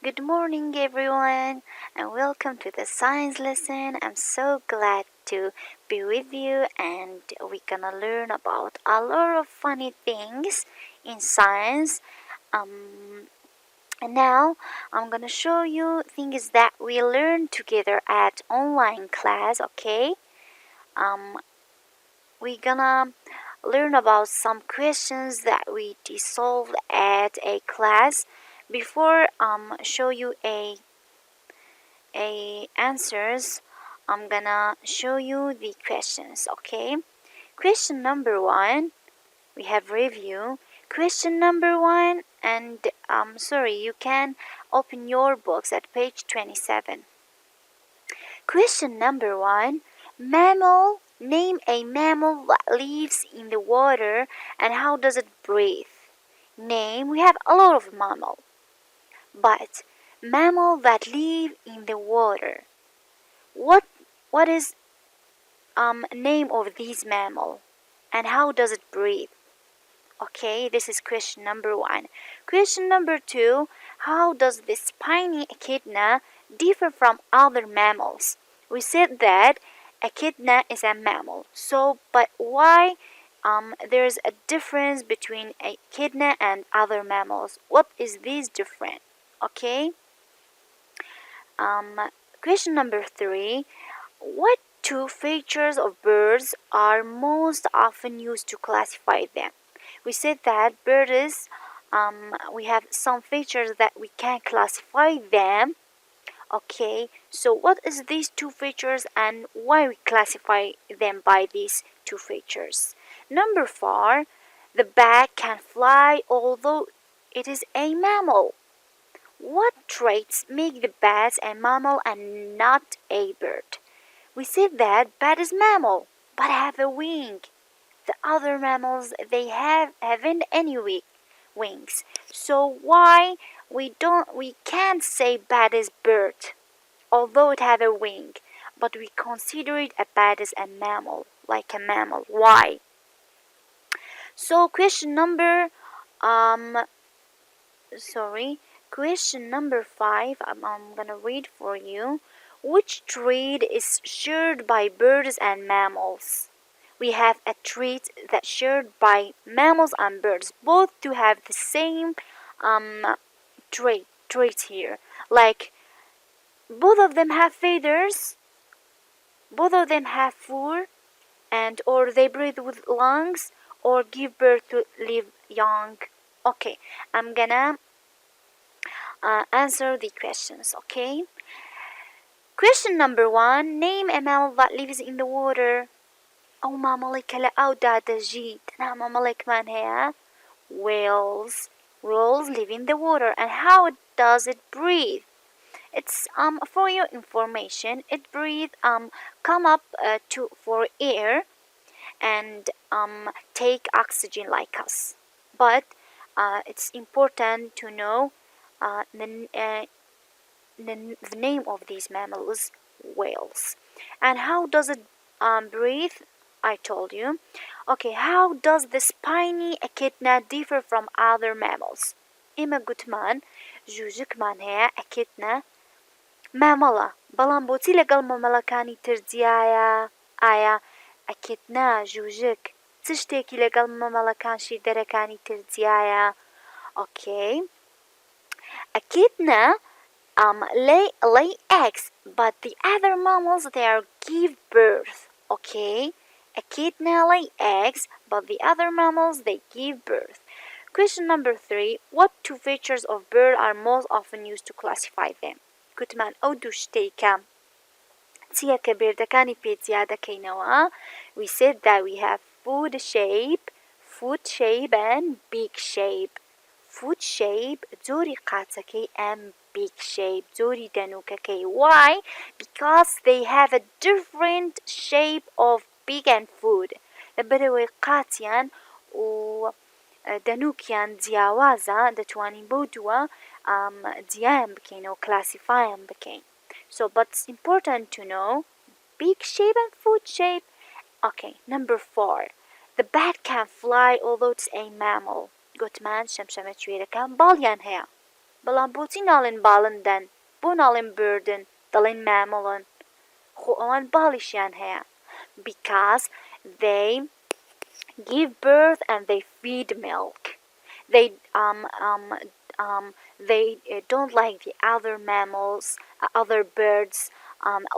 Good morning, everyone, and welcome to the science lesson. I'm so glad to be with you, and we're gonna learn about a lot of funny things in science. And now I'm gonna show you things that we learned together at online class. Okay, um, we're gonna learn about some questions that we solved at a class. Before show you a answers, I'm gonna show you the questions. Okay, question number one, we have review. Question number one, and sorry, you can open your books at page 27. Question number one, mammal. Name a mammal that lives in the water and how does it breathe? Name. We have a lot of mammal, but mammal that live in the water. What is name of this mammal and how does it breathe? Okay, this is question number one. Question number two, how does the spiny echidna differ from other mammals? We said that echidna is a mammal. So, but why there's a difference between echidna and other mammals? What is this different? Okay. Um, Question number three, what two features of birds are most often used to classify them? We said that birds, we have some features that we can classify them. Okay, so what is these two features and why we classify them by these two features? Number four, the bat can fly although it is a mammal. What traits make the bat a mammal and not a bird? We said that bat is mammal, but have a wing. The other mammals they haven't any wings. So why we can't say bat is bird, although it have a wing, but we consider it a bat as a mammal, like a mammal. Why? So um question number five, I'm gonna read for you. Which trait is shared by birds and mammals? We have a trait that's shared by mammals and birds, both to have the same trait here. Like both of them have feathers, both of them have fur, and or they breathe with lungs or give birth to live young. Okay, I'm gonna answer the questions. Okay. Question number one, name a mammal that lives in the water. أو ممالك لا أو دادا جيد أنا ممالك من هي whales. Whales live in the water. And how does it breathe? It's for your information. It breathe come up to for air and take oxygen like us. But it's important to know the name of these mammals, whales. And how does it breathe? I told you. Okay, how does the spiny echidna differ from other mammals? إما قوتمان جوجك مان هي echidna مامەڵە بەڵام بۆچی لەگەڵ مەمەڵەکانی تر جیایە؟ ئایا echidna ژوژک چ شتێکی لەگەڵ مەمەڵەکان شیردەرەکانی تر جیایە؟ Okay. Echidna lay eggs, but the other mammals they are give birth. Okay, echidna lay eggs, but the other mammals they give birth. Question number three: what two features of bird are most often used to classify them? گوتمان ئەو دوو شتێکە چییە کە بێردەکانی پێجیا دەکەینەوە. We said that we have foot shape and beak shape. Foot shape جۆری قاچەکەی and beak shape جۆری دەنوکەکەی. Why? Because they have a different shape of beak and foot. لەبەرەوەی قاچیان و دەنوکیان جیاوازە دەتوانین بۆ دووە جیایان بکەینەوە classifyان بکەین. So but it's important to know beak shape and foot shape. Okay, number four. The bat can fly although it's a mammal. گوتمان شەمشەمە کوێرەکان باڵیان هەیە. بەڵام بۆچی ناڵێن باڵندەن بۆ ناڵێن بردن دەڵێن مامەڵن خۆ ئەوان باڵیشیان هەیە because they give birth and they feed milk they don't like the other mammals other birds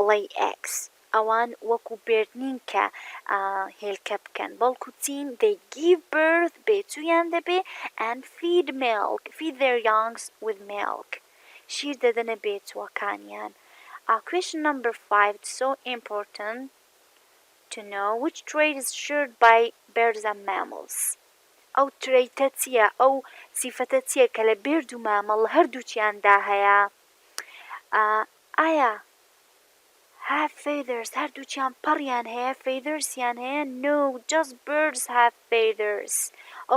lay eggs ئەوان وەکو بێرنین کە هێلکە بکەن بەڵکو چین they give birth بێچوویان دەبێ and feed their youngs with milk شیر دەدەنە بێچووەکانیان question number 5 it's so important to know which trait is shared by birds and mammals ئەو ترەیتە چییە ئەو سیفەتە چییە کە لە بێرد و مامەڵ هەردووچیاندا هەیە ئایا have feathers هەردووچیان پەڕیان هەیە feathersیان هەیە no just birds have feathers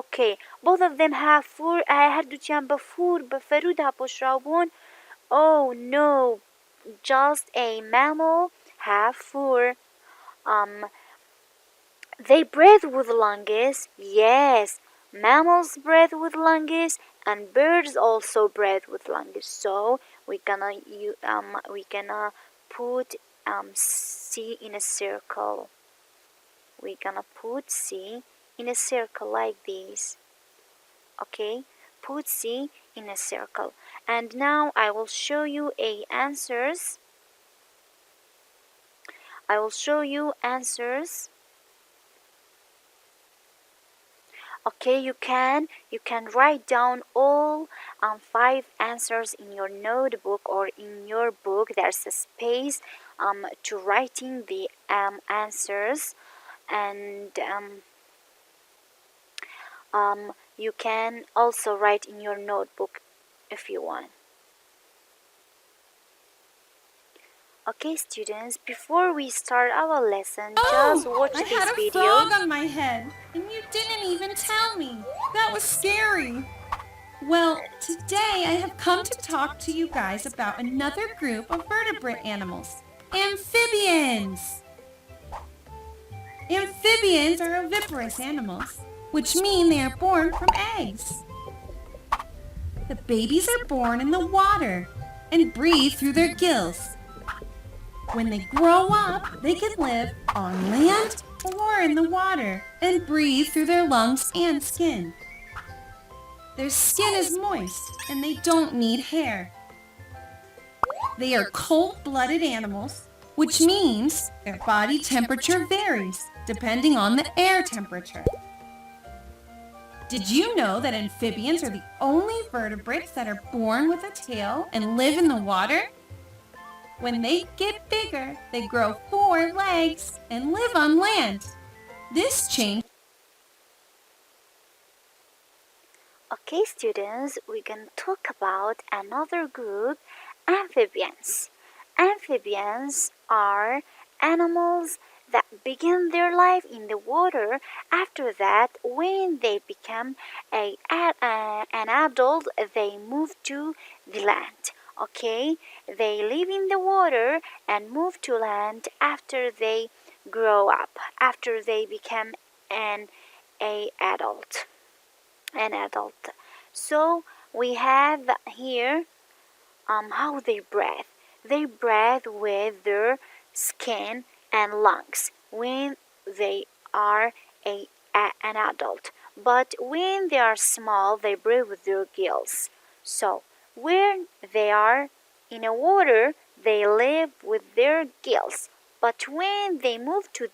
okay both of them have fur ئایا هەردووچیان بە فور بە فەروددا پۆشراو بوون oh no just a mammal have fur they breathe with lungs yes mammals breathe with lungs and birds also breathe with lungs so we gonna put C in a circle we're gonna put C in a circle like this okay put C in a circle and now I will show you answers okay you can write down all 5 answers in your notebook or in your book there's a space to writing the answers and you can also write in your notebook if you want okay students before we start our lesson just watch this video I had a frog on my head and you didn't even tell me that was scary well today I have come to talk to you guys about another group of vertebrate animals amphibians amphibians are oviparous animals which mean they are born from eggs the babies are born in the water and breathe through their gills when they grow up, they can live on land or in the water and breathe through their lungs and skin. Their skin is moist and they don't need hair. They are cold-blooded animals, which means their body temperature varies depending on the air temperature. Did you know that amphibians are the only vertebrates that are born with a tail and live in the water? When they get bigger, they grow 4 legs and live on land. This change. Okay, students, we're going to talk about another group, amphibians. Amphibians are animals that begin their life in the water. After that, when they become an adult, they move to the land. Okay, they live in the water and move to land after they grow up, after they become an adult. So we have here how they breathe. They breathe with their skin and lungs when they are an adult, but when they are small, they breathe with their gills. So when they are in the water, they live with their gills, but when they move to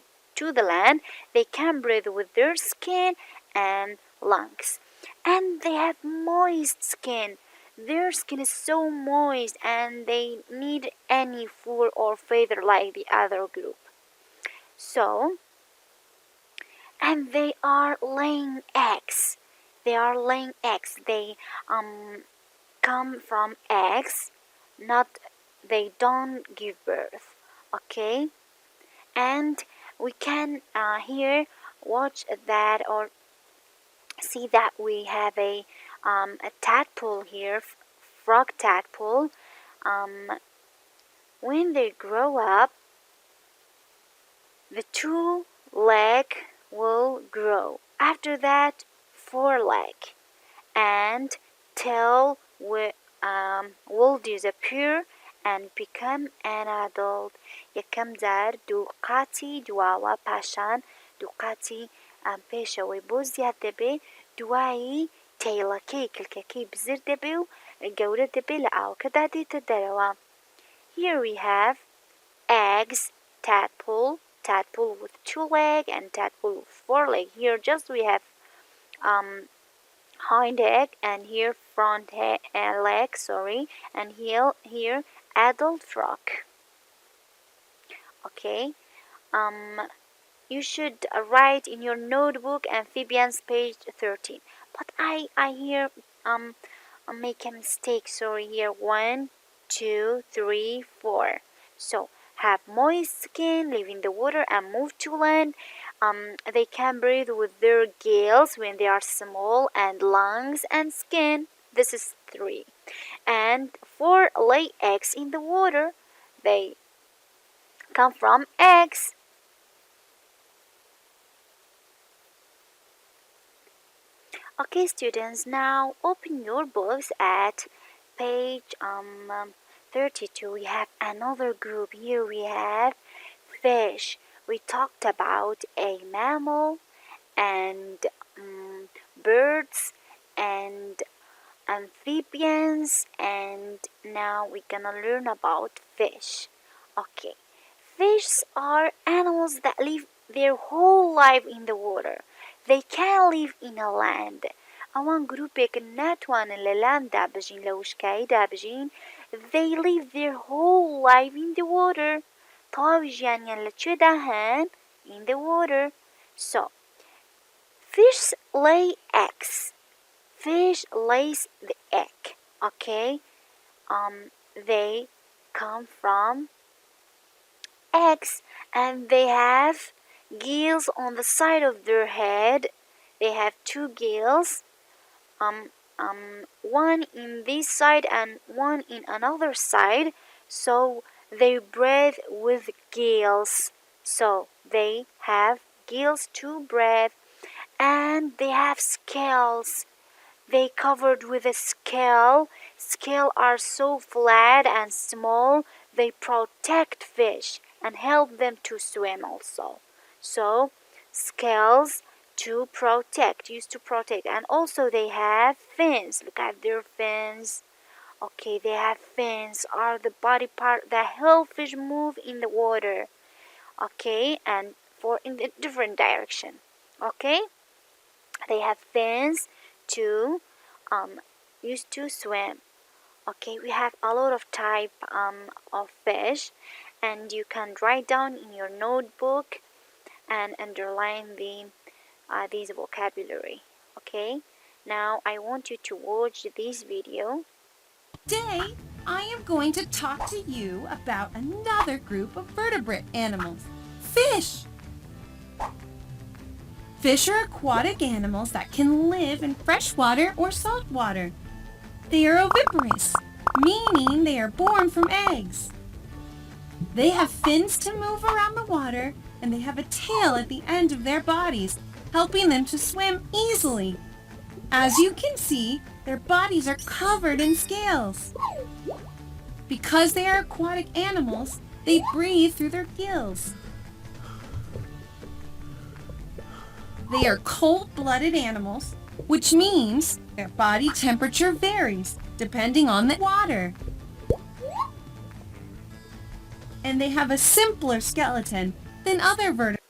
the land, they can breathe with their skin and lungs. And they have moist skin. Their skin is so moist and they need any fur or feather like the other group. So, and they are laying eggs. They come from eggs, they don't give birth. Okay, and we can here watch that or see that we have a tadpole here, frog tadpole. When they grow up, the 2 leg will grow. After that, 4 leg, and tail will disappear and become an adult. یەکەم جار دووقاتی دواوە پاشان دووقاتی پێشەوەی بۆ زیاد دەبێ دوایی تەیڵەکەی کلکەکەی بزر دەبێ و گەورە دەبێ لە ئاوەکەدا دێتە دەرەوە. Here we have eggs, tadpole with 2 legs and tadpole with 4 legs. Here just we have hind egg and here front leg, and here adult frog. Okay, you should write in your notebook amphibians page 13. But I here make a mistake. Sorry, here 1, 2, 3, 4. So have moist skin, live in the water, and move to land. They can breathe with their gills when they are small, and lungs and skin. This is 3. And 4 lay eggs in the water. They come from eggs. Okay, students, now open your books at page 32. We have another group. Here we have fish. We talked about a mammal and birds and amphibians, and now we're gonna learn about fish. Okay, fish are animals that live their whole life in the water. They can live in a land. ئەوان گروپێکن ناتوانن لە لاندا بژین لە وشکاییدا بژین. They live their whole life in the water. تەواوی ژیانیان لەکوێدا هەن؟ In the water. So fish lay eggs. Fish lays the egg. Okay, they come from eggs, and they have gills on the side of their head. They have 2 gills, one in this side and one in another side, so they breathe with gills. So they have gills to breathe, and they have scales. They covered with a scale. Scales are so flat and small, they protect fish and help them to swim also. So scales used to protect, and also they have fins. Look at their fins. Okay, they have fins are the body part that help fish move in the water. Okay, and for in the different direction. Okay, they have fins to used to swim. Okay, we have a lot of type of fish, and you can write down in your notebook and underline these vocabulary. Okay, now I want you to watch this video. Today, I am going to talk to you about another group of vertebrate animals, fish. Fish are aquatic animals that can live in fresh water or salt water. They are oviparous, meaning they are born from eggs. They have fins to move around the water, and they have a tail at the end of their bodies, helping them to swim easily. As you can see, their bodies are covered in scales. Because they are aquatic animals, they breathe through their gills. They are cold-blooded animals, which means their body temperature varies depending on the water. And they have a simpler skeleton than other vertebrates.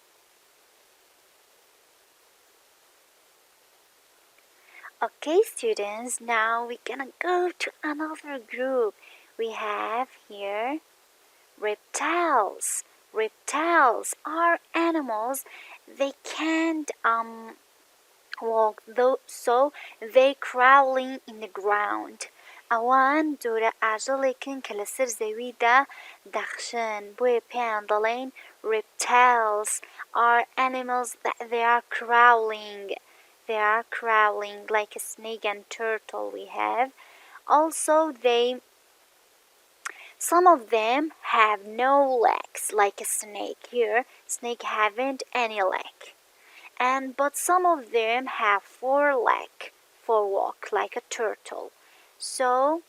Okay, students, now we're gonna go to another group. We have here reptiles. Reptiles are animals. They can't walk, though, so they crawling in the ground. ئەوان جۆرە ئاژەڵێکن کە لەسەر زەویدا دەخشن. بۆیە پێیان دەڵێن reptiles are animals that they are crawling. They are crawling like a snake and turtle we have. Also, some of them have no legs like a snake. Here, snake haven't any leg. But some of them have 4 legs for walk like a turtle. So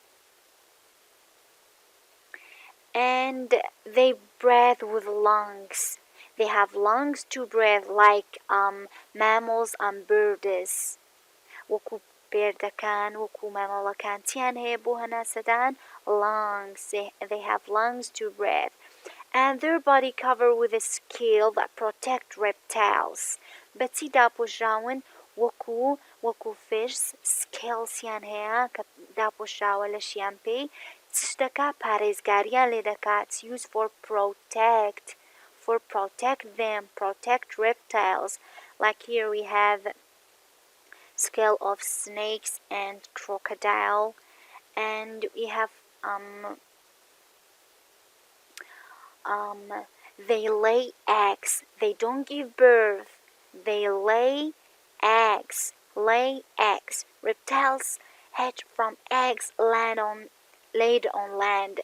and they breathe with lungs. They have lungs to breathe like mammals and birds. وەکو بێردەکان وەکو مامەڵەکان چیان هەیە بۆ هەناسەدان lungs. They have lungs to breathe. And their body covered with a scale that protect reptiles. بەچی داپۆشراون وەکو fish scalesیان هەیە کە داپۆشراوە لەشیان پێی تشتەکە پارێزگاریان لێ دەکات. It's used for protect them, protect reptiles. Like here we have scale of snakes and crocodile, and we have they lay eggs. They don't give birth. They lay eggs. Reptiles hatch from eggs laid on land.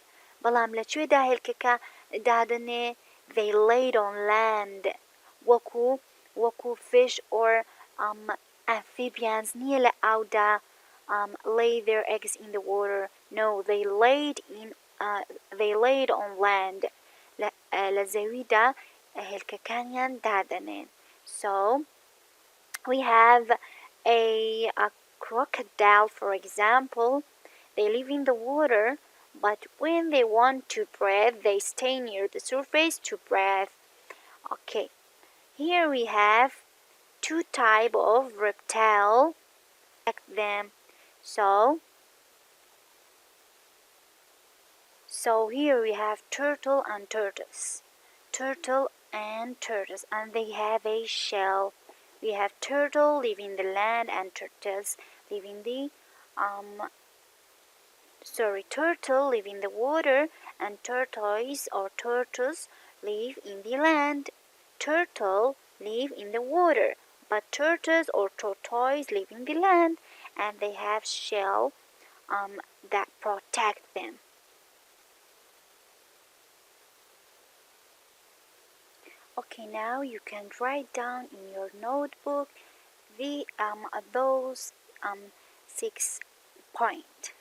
بەڵام لەکوێدا هێلکەکە دادنێ they laid on land. وەکو fish or amphibians نییە لە ئاودا lay their eggs in the water. No, they laid on land. لە زەویدا هێلکەکانیان دادنێن. So we have a crocodile, for example. They live in the water, but when they want to breathe, they stay near the surface to breathe. Okay, here we have two types of reptile. Like them. So here we have turtle and tortoise. And they have a shell. We have turtle live in the land and tortoise live in the turtle live in the water, and tortoise or tortoise live in the land. Turtle live in the water, but tortoise or tortoise live in the land, and they have shell that protect them. Okay, now you can write down in your notebook those 6 points.